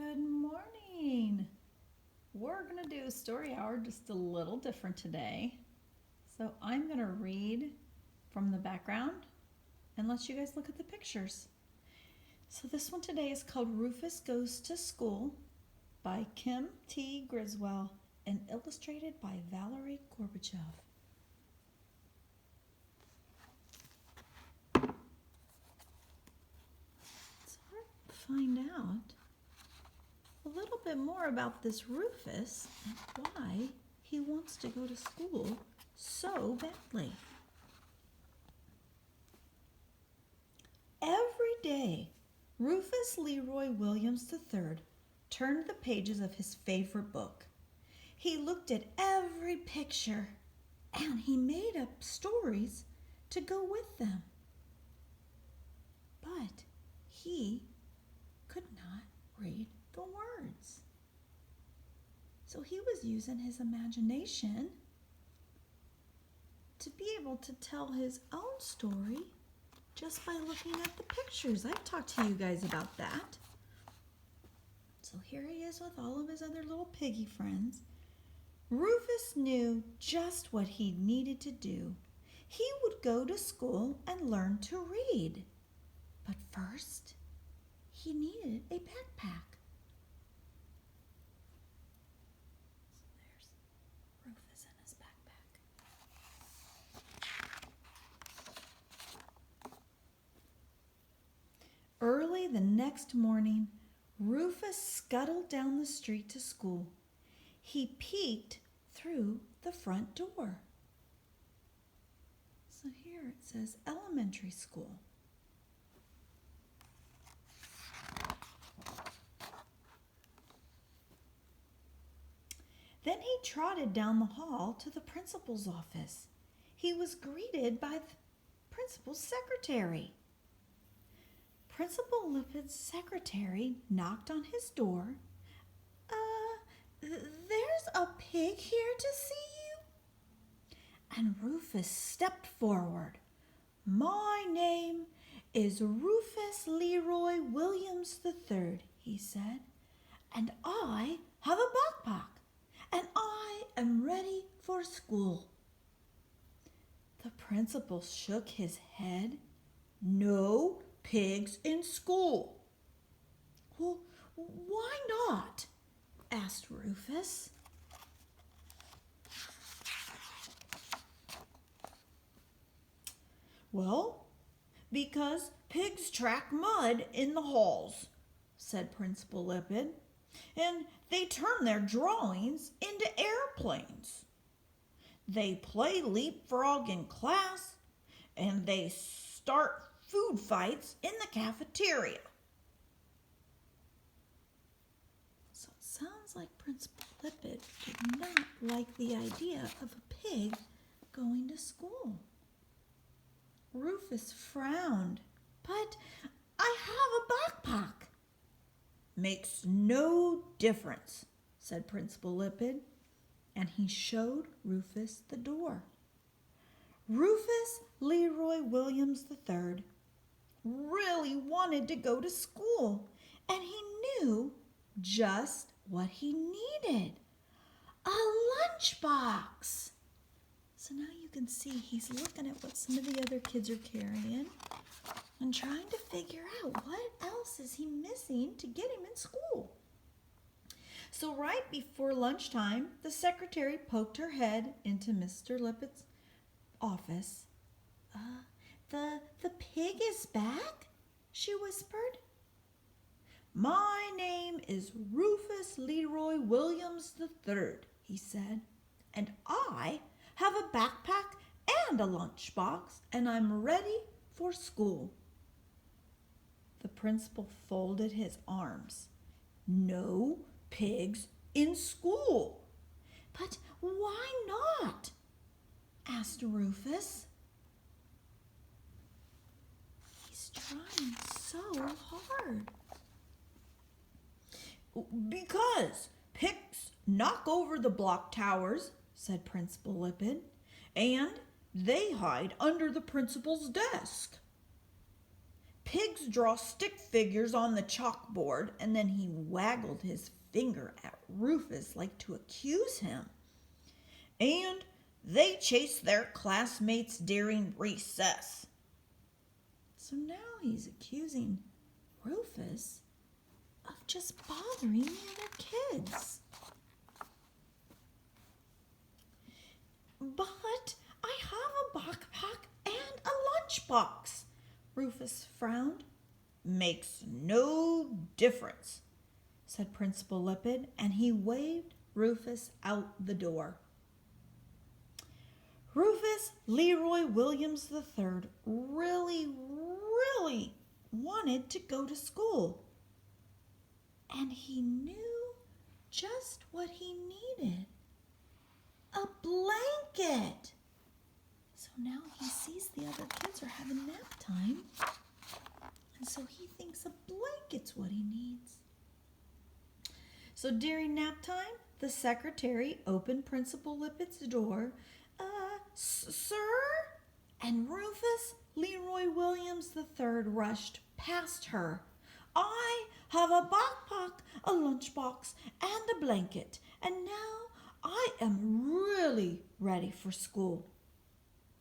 Good morning. We're going to do a story hour just a little different today. So I'm going to read from the background and let you guys look at the pictures. So this one today is called Rufus Goes to School by Kim T. Griswell and illustrated by Valeri Gorbachev. So let's find out a little bit more about this Rufus and why he wants to go to school so badly. Every day, Rufus Leroy Williams III turned the pages of his favorite book. He looked at every picture and he made up stories to go with them. But he could not read the words. So he was using his imagination to be able to tell his own story just by looking at the pictures. I've talked to you guys about that. So here he is with all of his other little piggy friends. Rufus knew just what he needed to do. He would go to school and learn to read. But first, he needed a backpack. Rufus in his backpack. Early the next morning, Rufus scuttled down the street to school. He peeked through the front door. So here it says elementary school. Then he trotted down the hall to the principal's office. He was greeted by the principal's secretary. Principal Lipid's secretary knocked on his door. There's a pig here to see you. And Rufus stepped forward. My name is Rufus Leroy Williams III, he said, and I have a backpack. And I am ready for school. The principal shook his head. No pigs in school. Well, why not? Asked Rufus. Well, because pigs track mud in the halls, said Principal Lipid. And they turn their drawings into airplanes. They play leapfrog in class, and they start food fights in the cafeteria. So it sounds like Principal Lipid did not like the idea of a pig going to school. Rufus frowned. But I have a backpack. Makes no difference, said Principal Lipid, and he showed Rufus the door. Rufus Leroy Williams III really wanted to go to school, and he knew just what he needed, a lunchbox. So now you can see he's looking at what some of the other kids are carrying and trying to figure out what else is he missing to get him in school. So right before lunchtime, the secretary poked her head into Mr. Lipid's office. The pig is back? She whispered. My name is Rufus Leroy Williams III, he said, and I have a backpack and a lunchbox, and I'm ready for school. The principal folded his arms. No pigs in school. But why not? Asked Rufus. He's trying so hard. Because pigs knock over the block towers, said Principal Lipid, and they hide under the principal's desk. pigs draw stick figures on the chalkboard," and then he waggled his finger at Rufus like to accuse him. "And they chase their classmates during recess." So now he's accusing Rufus of just bothering the other kids. "But I have a backpack and a lunchbox," Rufus frowned. "Makes no difference," said Principal Lippid, and he waved Rufus out the door. Rufus Leroy Williams III really wanted to go to school. And he knew just what he needed: a blanket. So now he sees the other kids are having nap time, and so he thinks a blanket's what he needs. So during nap time, the secretary opened Principal Lippid's door. "Sir?" And Rufus Leroy Williams III rushed past her. "I have a backpack, a lunchbox, and a blanket, and now I am really ready for school."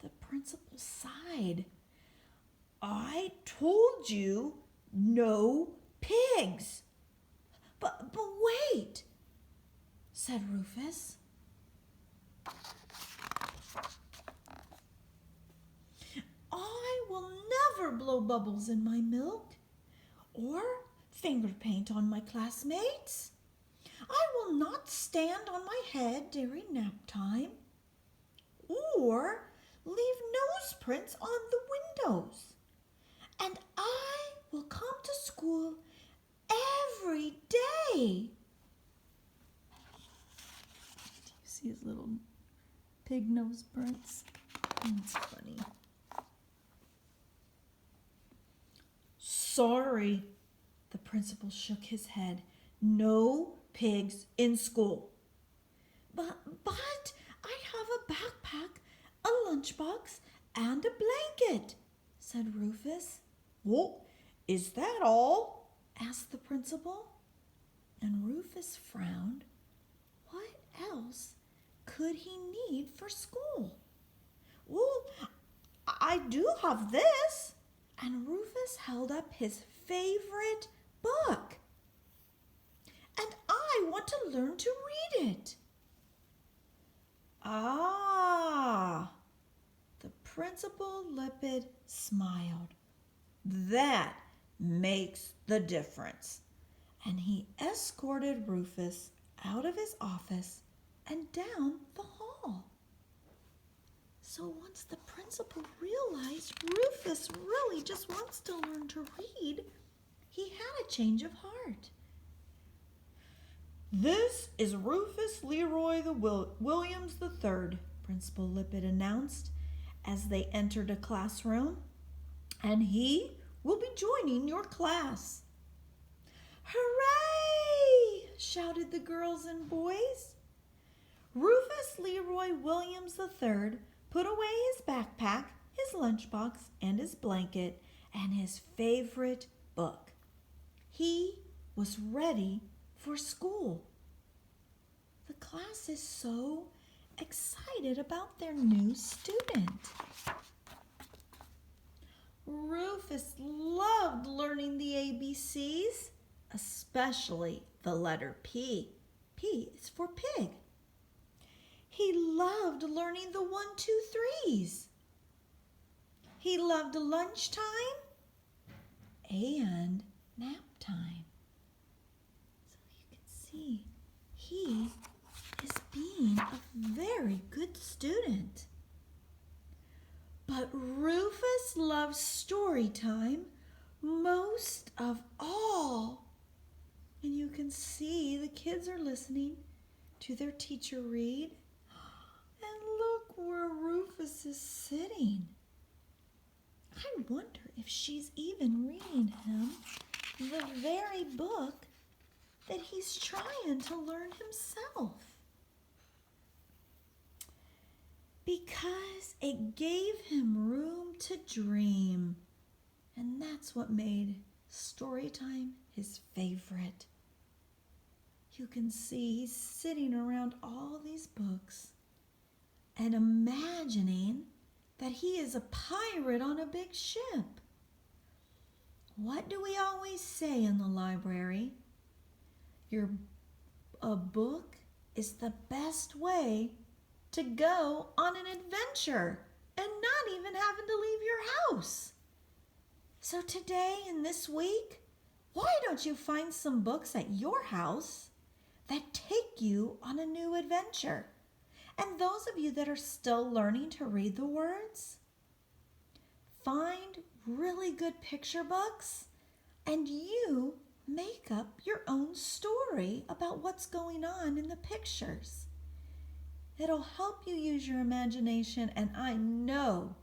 The principal sighed. "I told you no pigs." But wait," said Rufus. "I will never blow bubbles in my milk or finger paint on my classmates. I will not stand on my head during nap time or leave nose prints on the windows. And I will come to school every day." Do you see his little pig nose prints? That's funny. "Sorry," the principal shook his head. "No pigs in school." But I have a backpack, a lunchbox, and a blanket," said Rufus. "Oh, is that all?" asked the principal. And Rufus frowned. What else could he need for school? "Well, I do have this." And Rufus held up his favorite book. "And I want to learn to read it." "Ah," the Principal Lippid smiled. "That makes the difference." And he escorted Rufus out of his office and down the hall. So once the principal realized Rufus really just wants to learn to read, he had a change of heart. "This is Rufus Leroy Williams III," Principal Lippid announced as they entered a classroom, "and he will be joining your class." "Hooray!" shouted the girls and boys. Rufus Leroy Williams III put away his backpack, his lunchbox, and his blanket, and his favorite book. He was ready for school. The class is so excited about their new student. Rufus loved learning the ABCs, especially the letter P. P is for pig. He loved learning the 1, 2, 3s. He loved lunchtime and nap time. So you can see he is being a very good student. But Rufus loves story time most of all. And you can see the kids are listening to their teacher read. And look where Rufus is sitting. I wonder if she's even reading him the very book that he's trying to learn himself. Because it gave him room to dream. And that's what made story time his favorite. You can see he's sitting around all these books and imagining that he is a pirate on a big ship. What do we always say in the library? A book is the best way to go on an adventure and not even having to leave your house. So today and this week, why don't you find some books at your house that take you on a new adventure? And those of you that are still learning to read the words, find really good picture books and you make up your own story about what's going on in the pictures. It'll help you use your imagination, and I know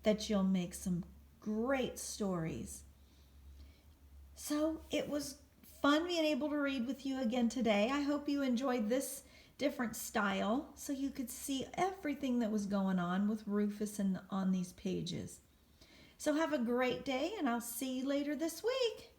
that you'll make some great stories. So it was fun being able to read with you again today. I hope you enjoyed this different style so you could see everything that was going on with Rufus and on these pages. So have a great day, and I'll see you later this week.